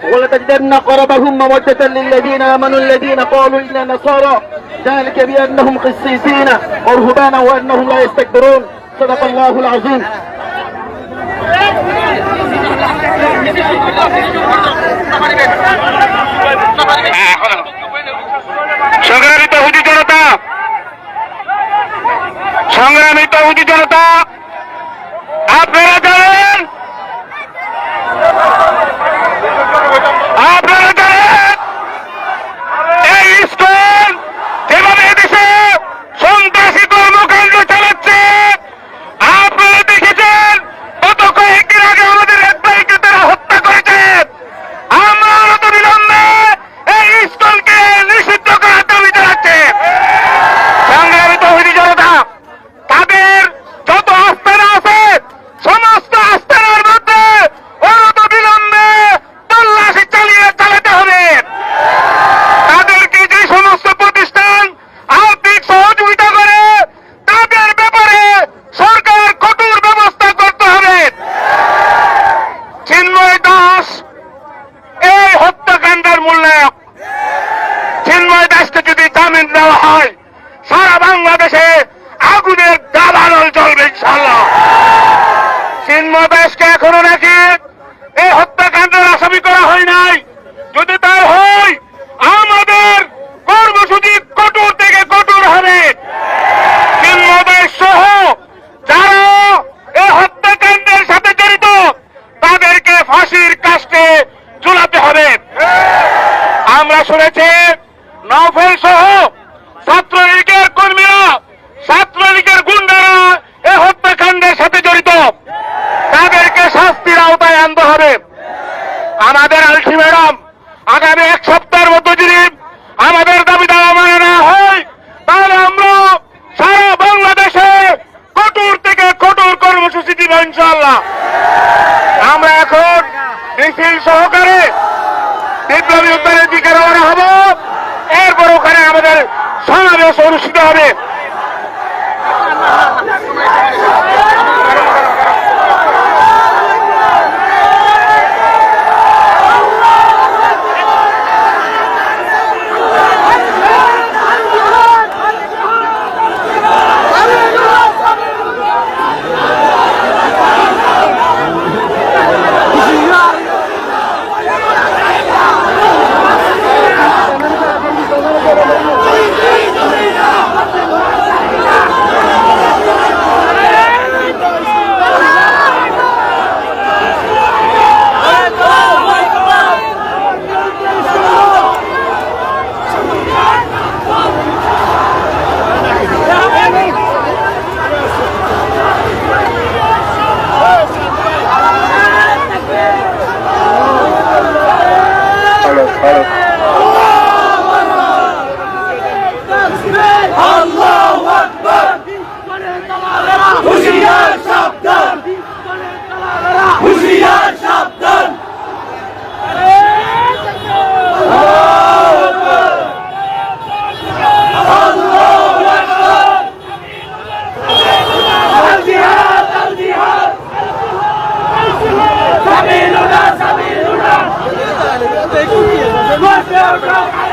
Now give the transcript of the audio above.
ولتجدن أقربهم مودة للذين آمنوا الذين قالوا إنا نصارى ذلك بأنهم قسيسين ورهبانا وأنهم لا يستكبرون صدق الله العظيم সংগ্রামিত হুদি জনতা, সংগ্রামিত হুদি জনতা, আপনারা জানেন, আপনারা জানেন এই ইসকন যেভাবে এদেশে সন্ত্রাসী কর্মকাণ্ড চালাচ্ছে। আপনারা দেখেছেন গত কয়েকদিন আগে আমাদের এক ভাইকে তারা হত্যা করেছে। আমরা অনতিবিলম্বে এই ইসকনকে নিষিদ্ধ করার দাবি জানাচ্ছি। সংগ্রামিত হুদি জনতা, তাদের যত আস্তানা আছে সমস্ত আস্তানার মধ্যে অনতিবিলম্বে তল্লাশি চালাতে হবে। তাদেরকে যে সমস্ত প্রতিষ্ঠান আর্থিক সহযোগিতা করে তাদের ব্যাপারে সরকার কঠোর ব্যবস্থা করতে হবে। চিন্ময় দাস এই হত্যাকাণ্ডের মূল্যায়ক। চিন্ময় দাসকে যদি জামিন দেওয়া হয় সারা বাংলাদেশে আগুনের দাবানল চলবে ইনশাআল্লাহ। চিন্ময় দাসকে এখনো নাকি এই হত্যাকাণ্ডের আসামি করা হয় নাই। যদি তার হয় আমাদের কর্মসূচি কঠোর থেকে কঠোর হবে। চিন্ময় দাস সহ যারা এই হত্যাকাণ্ডের সাথে জড়িত তাদেরকে ফাঁসির কাস্টে ঝুলাতে হবে। আমরা শুনেছি নওফেল সহ ছাত্রলীগের কর্মীরা, ছাত্রলীগের গুন্ডারা এই হত্যাকাণ্ডের সাথে জড়িত, তাদেরকে শাস্তির আওতায় আনতে হবে। আমাদের আলটিমেটাম আগামী এক সপ্তাহের মধ্যে যদি আমাদের দাবি দাওয়া মানে না হয় তাহলে আমরা সারা বাংলাদেশে কঠোর থেকে কঠোর কর্মসূচি দিব ইনশাআল্লাহ। আমরা এখন মিছিল সহকারে বিপ্লবী উদ্যানের দিকে রওনা হব। এরপর ওখানে আমাদের সমাবেশ অনুষ্ঠিত হবে। Go!